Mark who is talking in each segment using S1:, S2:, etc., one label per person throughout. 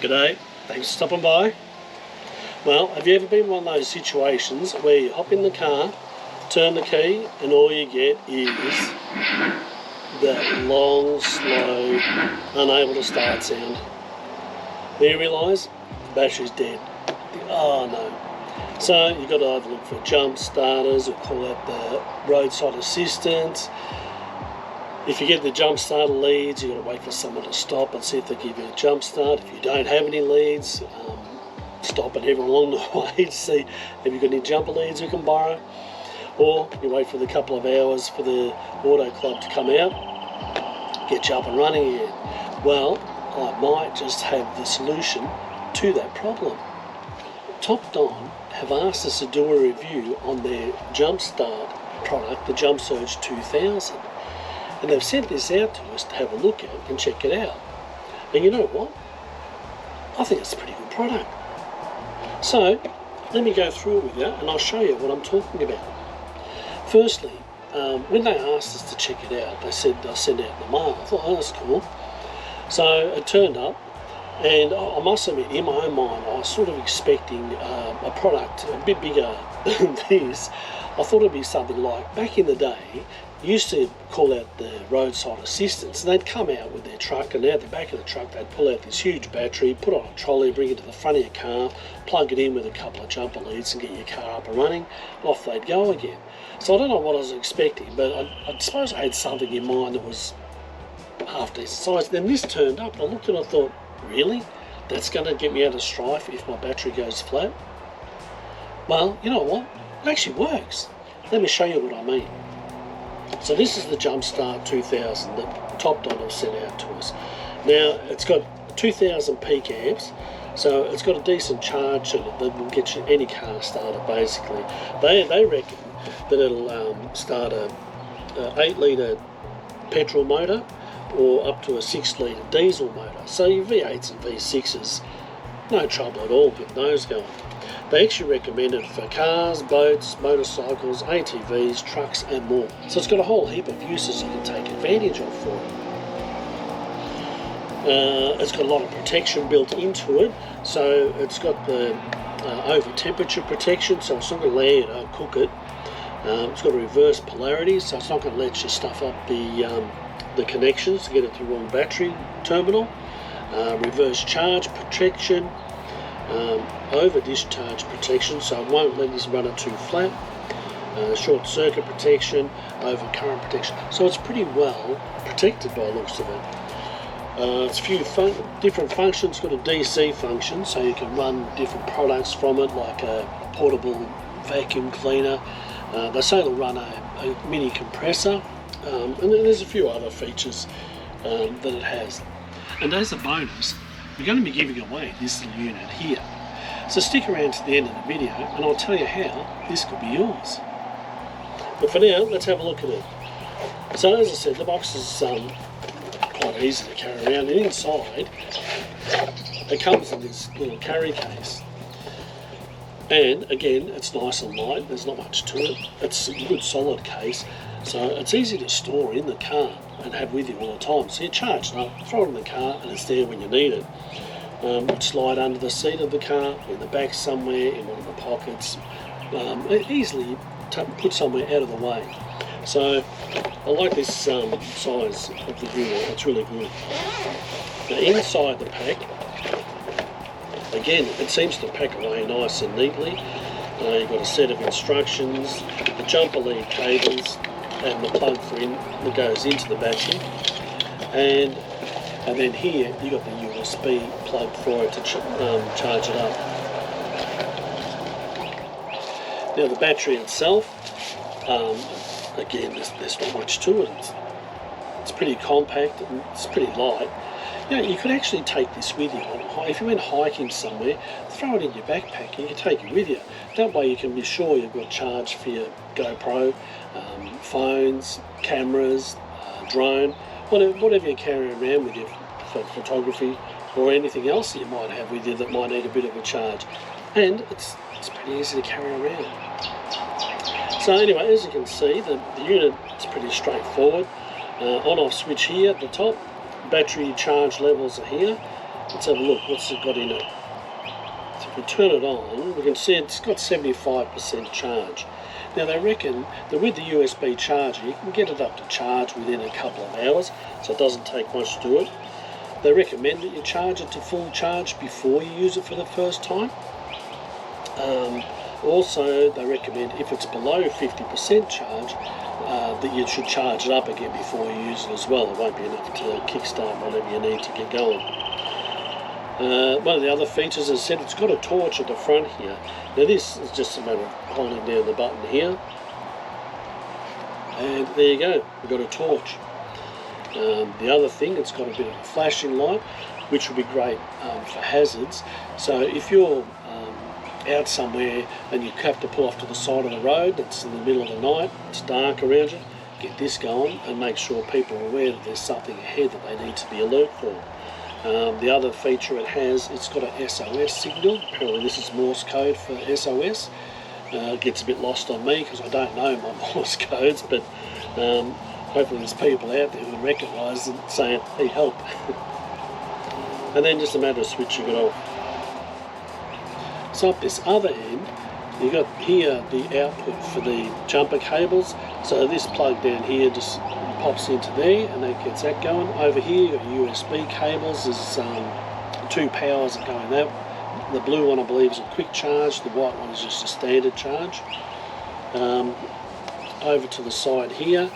S1: G'day, thanks for stopping by. Well, have you ever been in one of those situations where you hop in the car, turn the key, and all you get is that long, slow, unable to start sound? Then you realise the battery's dead. Oh no. So you've got to either look for jump starters or call out the roadside assistance. If you get the jump starter leads, you've got to wait for someone to stop and see if they give you a jump start. If you don't have any leads, stop at everyone along the way to see if you've got any jumper leads you can borrow. Or you wait for the couple of hours for the auto club to come out, get you up and running again. Well, I might just have the solution to that problem. Topdon have asked us to do a review on their jump start product, the Jump Surge 2000. And they've sent this out to us to have a look at and check it out. And you know what? I think it's a pretty good product. So, let me go through it with you and I'll show you what I'm talking about. Firstly, when they asked us to check it out, they said they'll send out the mail. I thought, oh, that's cool. So it turned up, and I must admit, in my own mind, I was sort of expecting a product a bit bigger than this. I thought it'd be something like, back in the day, used to call out the roadside assistance, and they'd come out with their truck, and out the back of the truck they'd pull out this huge battery, put it on a trolley, bring it to the front of your car, plug it in with a couple of jumper leads and get your car up and running. Off they'd go again. So I don't know what I was expecting, but I suppose I had something in mind that was half decent size. Then this turned up and I looked and I thought, really? That's going to get me out of strife if my battery goes flat? Well, you know what? It actually works. Let me show you what I mean. So this is the Jumpstart 2000 that Topdon have sent out to us. Now it's got 2000 peak amps, so it's got a decent charge to it that will get you any car started basically. They reckon that it'll start a 8 litre petrol motor or up to a 6 litre diesel motor. So your V8s and V6s, no trouble at all getting those going. They actually recommend it for cars, boats, motorcycles, ATVs, trucks and more. So it's got a whole heap of uses you can take advantage of for it. It's got a lot of protection built into it. So it's got the over temperature protection, so it's not going to let you cook it. It's got a reverse polarity, so it's not going to let you stuff up the connections to get it to the wrong battery terminal. Reverse charge protection. Over discharge protection, so it won't let you run it too flat. Short circuit protection, over current protection. So it's pretty well protected by the looks of it. It's a few different functions. It's got a DC function, so you can run different products from it, like a portable vacuum cleaner. They say it'll run a mini compressor, and then there's a few other features that it has. And as a bonus, we're going to be giving away this little unit here. So stick around to the end of the video and I'll tell you how this could be yours. But for now, let's have a look at it. So as I said, the box is quite easy to carry around, and inside it comes in this little carry case. And again, it's nice and light, there's not much to it. It's a good solid case, so it's easy to store in the car and have with you all the time. So you charge it up, throw it in the car, and it's there when you need it. Slide under the seat of the car, in the back somewhere, in one of the pockets, easily put somewhere out of the way. So I like this size of the unit, it's really good. Now inside the pack, again, it seems to pack away nice and neatly. You've got a set of instructions, the jumper lead cables, and the plug that goes into the battery, and then here you got the USB plug for it to charge it up. Now the battery itself, again, there's not much to it. It's pretty compact and it's pretty light. You could actually take this with you. If you went hiking somewhere, throw it in your backpack and you can take it with you. That way you can be sure you've got charge for your GoPro, phones, cameras, drone, whatever you're carrying around with you for photography or anything else that you might have with you that might need a bit of a charge. And it's pretty easy to carry around. So anyway, as you can see, the unit is pretty straightforward. On-off switch here at the top. Battery charge levels are here, let's have a look, what's it got in it? So if we turn it on, we can see it's got 75% charge. Now they reckon that with the USB charger you can get it up to charge within a couple of hours, so it doesn't take much to do it. They recommend that you charge it to full charge before you use it for the first time. Also they recommend if it's below 50% charge that you should charge it up again before you use it as well. It won't be enough to kickstart whatever you need to get going. One of the other features, as I said, it's got a torch at the front here. Now this is just a matter of holding down the button here, and there you go, we've got a torch. The other thing, it's got a bit of a flashing light, which would be great for hazards. So if you're out somewhere and you have to pull off to the side of the road, it's in the middle of the night, it's dark around you, get this going and make sure people are aware that there's something ahead that they need to be alert for. The other feature it has, it's got a SOS signal. Apparently this is Morse code for SOS. It gets a bit lost on me because I don't know my Morse codes, but hopefully there's people out there who recognise it saying, hey, help. And then just a matter of switching it off. So up this other end, you've got here the output for the jumper cables. So this plug down here just pops into there and that gets that going. Over here you've got USB cables. There's two powers that go in that. The blue one I believe is a quick charge, the white one is just a standard charge. Over to the side here,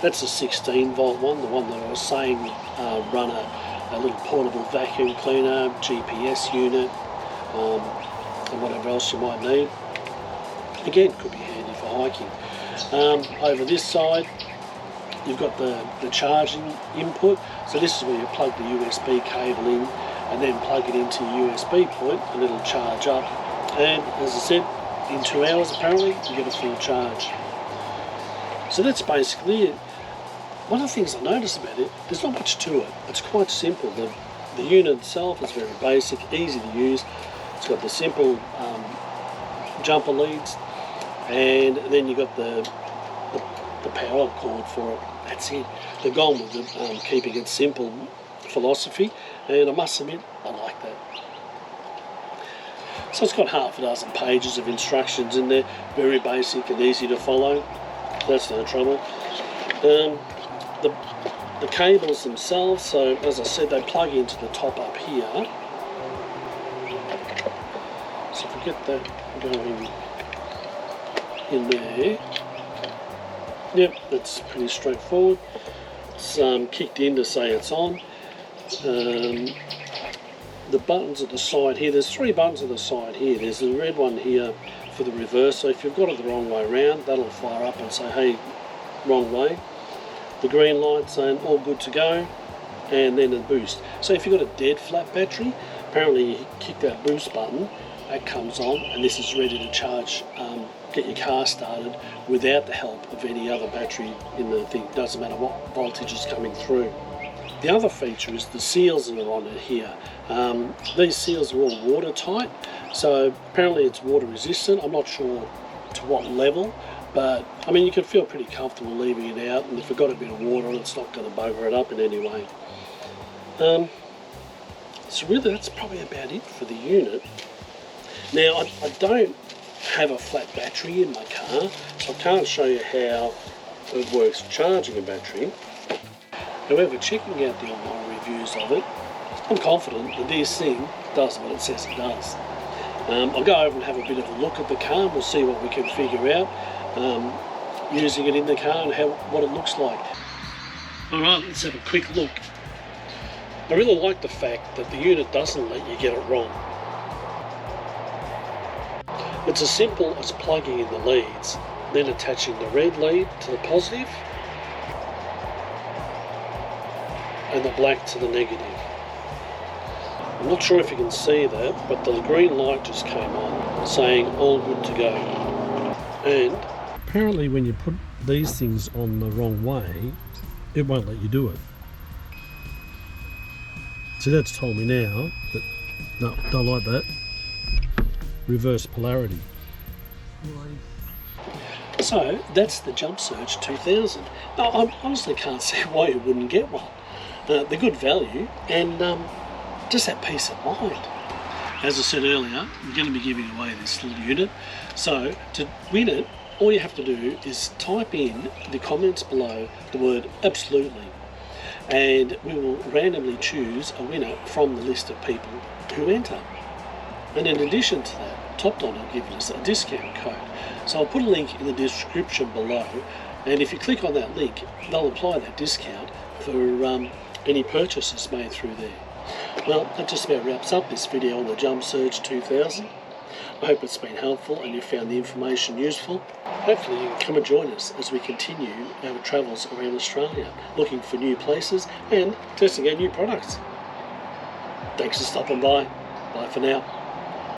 S1: that's a 16 volt one, the one that I was saying run a little portable vacuum cleaner, GPS unit, and whatever else you might need. Again, could be handy for hiking. Over this side you've got the charging input, so this is where you plug the USB cable in and then plug it into your USB point and it'll charge up, and as I said, in 2 hours apparently you get a full charge. So that's basically it. One of the things I noticed about it, there's not much to it. It's quite simple. The unit itself is very basic, easy to use. It's got the simple jumper leads, and then you've got the power cord for it. That's it. They've gone with the keeping it simple philosophy, and I must admit I like that. So it's got half a dozen pages of instructions in there, very basic and easy to follow. That's no trouble. The cables themselves, so as I said, they plug into the top up here. So if we get that going in there, yep, that's pretty straightforward. It's kicked in to say it's on. The buttons at the side here, there's 3 buttons at the side here. There's the red one here for the reverse, so if you've got it the wrong way around, that'll fire up and say, hey, wrong way. The green light saying all good to go, and then a boost. So if you've got a dead flat battery, apparently you kick that boost button, that comes on, and this is ready to charge, get your car started without the help of any other battery in the thing. Doesn't matter what voltage is coming through. The other feature is the seals that are on it here. These seals are all watertight, so apparently it's water resistant. I'm not sure to what level, but I mean you can feel pretty comfortable leaving it out, and if you've got a bit of water on it, it's not going to bugger it up in any way. So really that's probably about it for the unit. Now I don't have a flat battery in my car, so I can't show you how it works charging a battery. However, checking out the online reviews of it, I'm confident that this thing does what it says it does. I'll go over and have a bit of a look at the car and we'll see what we can figure out using it in the car and what it looks like. Alright, let's have a quick look. I really like the fact that the unit doesn't let you get it wrong. It's as simple as plugging in the leads, then attaching the red lead to the positive and the black to the negative. I'm not sure if you can see that, but the green light just came on saying all good to go. And apparently when you put these things on the wrong way, it won't let you do it. So that's told me now that, no, don't like that. Reverse polarity. So that's the Jump Surge 2000. Now, I honestly can't see why you wouldn't get one. They're good value, and just that peace of mind. As I said earlier, we're going to be giving away this little unit. So to win it, all you have to do is type in the comments below the word absolutely, and we will randomly choose a winner from the list of people who enter. And in addition to that, Topdon have given us a discount code. So I'll put a link in the description below, and if you click on that link, they'll apply that discount for any purchases made through there. Well, that just about wraps up this video on the Js2000. I hope it's been helpful and you found the information useful. Hopefully you can come and join us as we continue our travels around Australia, looking for new places and testing out new products. Thanks for stopping by. Bye for now.